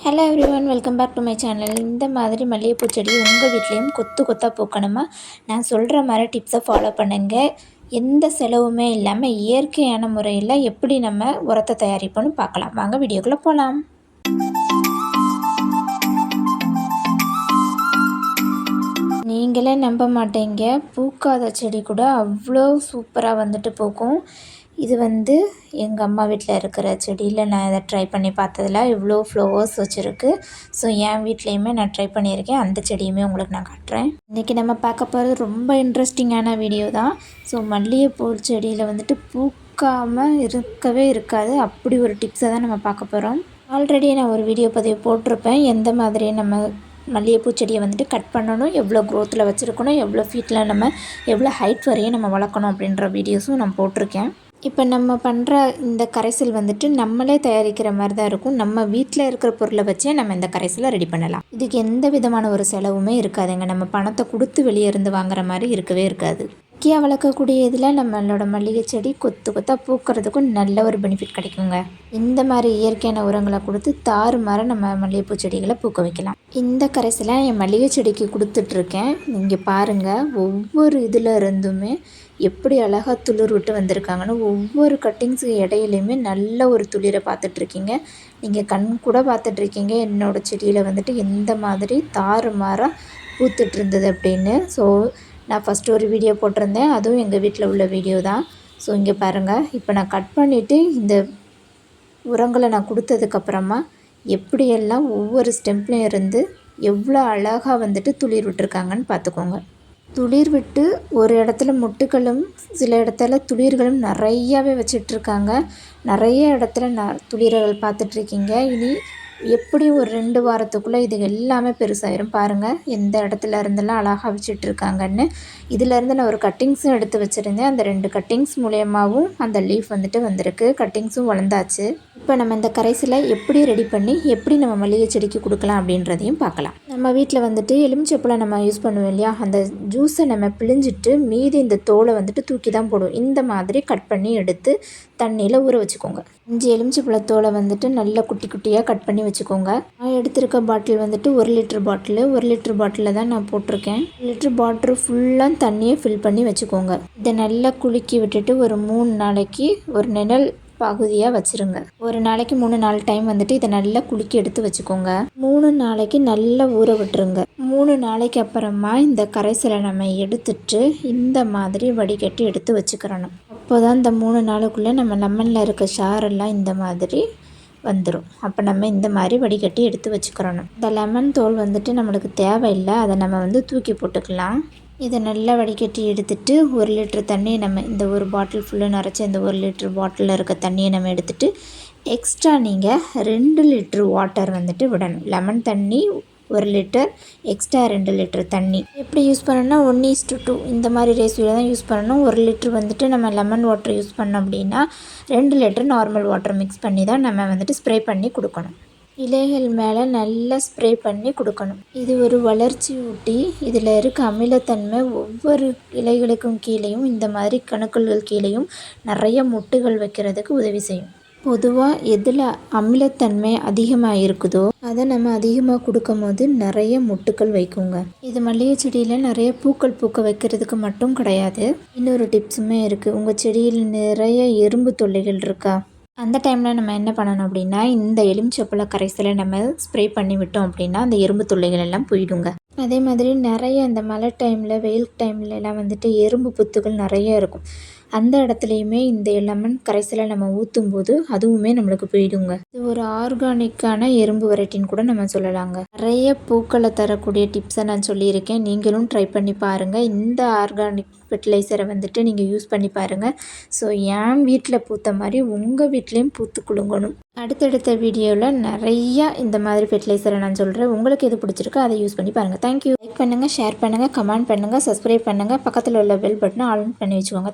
Hello everyone, welcome back to my channel. இந்த மாதிரி மல்லிகைப்பூ செடி உங்கள் வீட்லேயும் கொத்து கொத்தாக பூக்கணுமா? நான் சொல்கிற மாதிரி டிப்ஸை ஃபாலோ பண்ணுங்கள். எந்த செலவுமே இல்லாமல் இயற்கையான முறையில் எப்படி நம்ம உரத்தை தயாரிப்போன்னு பார்க்கலாம். வாங்க வீடியோக்குள்ளே போகலாம். நீங்களே நம்ப மாட்டீங்க, பூக்காத செடி கூட அவ்வளோ சூப்பராக வந்துட்டு பூக்கும். இது எங்கள் அம்மா வீட்டில் இருக்கிற செடியில் நான் இதை ட்ரை பண்ணி பார்த்ததில் இவ்வளோ ஃப்ளவர்ஸ் வச்சுருக்கு. ஸோ என் வீட்லேயுமே நான் ட்ரை பண்ணியிருக்கேன். அந்த செடியுமே உங்களுக்கு நான் காட்டுறேன். இன்றைக்கி நம்ம பார்க்க போகிறது ரொம்ப இன்ட்ரெஸ்டிங்கான வீடியோ தான். ஸோ மல்லிகைப்பூ செடியில் பூக்காமல் இருக்கவே இருக்காது. அப்படி ஒரு டிப்ஸை தான் நம்ம பார்க்க போகிறோம். ஆல்ரெடி நான் ஒரு வீடியோ பதிவு போட்டிருப்பேன். எந்த மாதிரி நம்ம மல்லிகைப்பூ செடியை கட் பண்ணணும், எவ்வளோ க்ரோத்தில் வச்சுருக்கணும், எவ்வளோ ஃபீட்டில் நம்ம எவ்வளோ ஹைட் வரையும் நம்ம வளர்க்கணும் அப்படின்ற வீடியோஸும் நான் போட்டிருக்கேன். இப்போ நம்ம பண்ணுற இந்த கரைசல் நம்மளே தயாரிக்கிற மாதிரி தான் இருக்கும். நம்ம வீட்டில் இருக்கிற பொருளை வச்சே நம்ம இந்த கரைசலை ரெடி பண்ணலாம். இதுக்கு எந்த விதமான ஒரு செலவுமே இருக்காதுங்க. நம்ம பணத்தை கொடுத்து வெளியே இருந்து வாங்குற மாதிரி இருக்கவே இருக்காது. முக்கிய வளர்க்கக்கூடிய இதில் நம்மளோட மல்லிகை செடி கொத்து கொத்தாக பூக்கிறதுக்கும் நல்ல ஒரு பெனிஃபிட் கிடைக்குங்க. இந்த மாதிரி இயற்கையான உரங்களை கொடுத்து தாறுமாற நம்ம மல்லிகைப்பூ செடிகளை பூக்க வைக்கலாம். இந்த கரைசலை என் மல்லிகை செடிக்கு கொடுத்துட்ருக்கேன். நீங்கள் பாருங்கள், ஒவ்வொரு இதில் இருந்துமே எப்படி அழகாக துளிர் விட்டு வந்திருக்காங்கன்னு. ஒவ்வொரு கட்டிங்ஸுக்கு இடையிலையுமே நல்ல ஒரு துளிரை பார்த்துட்ருக்கீங்க. நீங்கள் கண் கூட பார்த்துட்ருக்கீங்க என்னோடய செடியில் எந்த மாதிரி தாறுமாறாக பூத்துட்டு இருந்தது அப்படின்னு. ஸோ நான் ஃபஸ்ட்டு ஒரு வீடியோ போட்டிருந்தேன், அதுவும் எங்கள் வீட்டில் உள்ள வீடியோ தான். ஸோ இங்கே பாருங்கள், இப்போ நான் கட் பண்ணிவிட்டு இந்த உரங்களை நான் கொடுத்ததுக்கப்புறமா எப்படியெல்லாம் ஒவ்வொரு ஸ்டெம்ப்லேயும் இருந்து எவ்வளோ அழகாக துளிர் விட்டுருக்காங்கன்னு பார்த்துக்கோங்க. துளிர் விட்டு ஒரு இடத்துல மொட்டுக்களும் சில இடத்துல துளிர்களும் நிறையாவே வச்சிட்ருக்காங்க. நிறைய இடத்துல துளிர்கள் பார்த்துட்ருக்கீங்க. இனி எப்படியும் ஒரு 2 வாரத்துக்குள்ளே இது எல்லாமே பெருசாயிரும். பாருங்கள் எந்த இடத்துல இருந்தெல்லாம் அழகாக வச்சிட்ருக்காங்கன்னு. இதிலேருந்து நான் ஒரு கட்டிங்ஸும் எடுத்து வச்சுருந்தேன். அந்த 2 கட்டிங்ஸ் மூலியமாகவும் அந்த லீஃப் வந்திருக்கு. கட்டிங்ஸும் வளர்ந்தாச்சு. இப்போ நம்ம இந்த கரைசலை எப்படி ரெடி பண்ணி எப்படி நம்ம மல்லிகை செடிக்கு கொடுக்கலாம் அப்படின்றதையும் பார்க்கலாம். நம்ம வீட்டில் எலுமிச்சப்பழம் நம்ம யூஸ் பண்ணுவோம் இல்லையா, அந்த ஜூஸை நம்ம பிழிஞ்சிட்டு மீதி இந்த தோலை தூக்கி தான் போடுவோம். இந்த மாதிரி கட் பண்ணி எடுத்து தண்ணியில் ஊற வச்சுக்கோங்க. 5 எலுமிச்சப்பழத்தோலை நல்லா குட்டி குட்டியாக கட் பண்ணி வச்சுக்கோங்க. நான் எடுத்திருக்க பாட்டில் 1 லிட்டர் பாட்டில். 1 லிட்டர் பாட்டிலில் தான் நான் போட்டிருக்கேன். 1 லிட்டர் பாட்டில் ஃபுல்லாக தண்ணியை ஃபில் பண்ணி வச்சுக்கோங்க. இதை நல்லா குலுக்கி விட்டுட்டு ஒரு 3 நாளைக்கு ஒரு நிழல் பகுதியாக வச்சுருங்க. ஒரு நாளைக்கு 3-4 டைம் இதை நல்லா குலுக்கி எடுத்து வச்சுக்கோங்க. 3 நாளைக்கு நல்லா ஊற விட்டுருங்க. 3 நாளைக்கு அப்புறமா இந்த கரைசலை நம்ம எடுத்துட்டு இந்த மாதிரி வடிகட்டி எடுத்து வச்சுக்கிறணும். அப்போ தான் இந்த 3 நாளுக்குள்ளே நம்ம லெமனில் இருக்க சாரெல்லாம் இந்த மாதிரி வந்துடும். அப்போ நம்ம இந்த மாதிரி வடிகட்டி எடுத்து வச்சுக்கிறணும். இந்த லெமன் தோல் நம்மளுக்கு தேவையில்லை, அதை நம்ம தூக்கி போட்டுக்கலாம். இதை நல்லா வடிகட்டி எடுத்துகிட்டு 1 லிட்டர் தண்ணியை நம்ம இந்த ஒரு பாட்டில் ஃபுல்லாக நிறச்சி இந்த 1 லிட்டர் பாட்டிலில் இருக்க தண்ணியை நம்ம எடுத்துகிட்டு எக்ஸ்ட்ரா நீங்கள் 2 லிட்டர் வாட்டர் விடணும். லெமன் தண்ணி 1 லிட்டர், எக்ஸ்ட்ரா 2 லிட்டர் தண்ணி. எப்படி யூஸ் பண்ணணும்னா 1:2 இந்த மாதிரி ரேஷியோவில் தான் யூஸ் பண்ணணும். 1 லிட்டர் நம்ம லெமன் வாட்டர் யூஸ் பண்ணோம் அப்படின்னா 2 லிட்டர் நார்மல் வாட்டர் மிக்ஸ் பண்ணி தான் நம்ம ஸ்ப்ரே பண்ணி கொடுக்கணும். இலைகள் மேலே நல்லா ஸ்ப்ரே பண்ணி கொடுக்கணும். இது ஒரு வளர்ச்சி ஊட்டி. இதில் இருக்க அமிலத்தன்மை ஒவ்வொரு இலைகளுக்கும் கீழேயும் இந்த மாதிரி கணுக்கள்கள் கீழேயும் நிறைய மொட்டுகள் வைக்கிறதுக்கு உதவி செய்யும். பொதுவாக எதில் அமிலத்தன்மை அதிகமாக இருக்குதோ அதை நம்ம அதிகமாக கொடுக்கும் போது நிறைய மொட்டுக்கள் வைக்குங்க. இது மல்லிகை செடியில் நிறைய பூக்கள் பூக்க வைக்கிறதுக்கு மட்டும் கிடையாது, இன்னொரு டிப்ஸுமே இருக்குது. உங்கள் செடியில் நிறைய எறும்பு தொல்லைகள் இருக்கா? அந்த டைமில் நம்ம என்ன பண்ணணும் அப்படின்னா இந்த எலுமிச்சப்பழ கரைசலை நம்ம ஸ்ப்ரே பண்ணி விட்டோம் அப்படின்னா அந்த எறும்பு தொல்லைகள் எல்லாம் போயிடுங்க. அதே மாதிரி நிறைய இந்த மழை டைமில் வெயில் டைம்லலாம் எறும்பு புத்துகள் நிறைய இருக்கும். அந்த இடத்துலையுமே இந்த லெமன் கரைசலை நம்ம ஊற்றும் போது அதுவுமே நம்மளுக்கு போயிடுங்க. இது ஒரு ஆர்கானிக்கான எறும்பு வெரைட்டின்னு கூட நம்ம சொல்லலாங்க. நிறைய பூக்களை தரக்கூடிய டிப்ஸை நான் சொல்லியிருக்கேன், நீங்களும் ட்ரை பண்ணி பாருங்கள். இந்த ஆர்கானிக் ஃபெர்டிலைசரை நீங்கள் யூஸ் பண்ணி பாருங்கள். ஸோ என் வீட்டில் பூத்த மாதிரி உங்கள் வீட்லேயும் பூத்து குலுங்கணும். அடுத்தடுத்த வீடியோவில் நிறையா இந்த மாதிரி ஃபெர்டிலைசரை நான் சொல்கிறேன். உங்களுக்கு எது பிடிச்சிருக்கோ அதை யூஸ் பண்ணி பாருங்கள். தேங்க்யூ. லைக் பண்ணுங்கள், ஷேர் பண்ணுங்கள், கமெண்ட் பண்ணுங்கள், சப்ஸ்கிரைப் பண்ணுங்கள். பக்கத்தில் உள்ள பெல் பட்டனை ஆன் பண்ணி வச்சுக்கோங்க.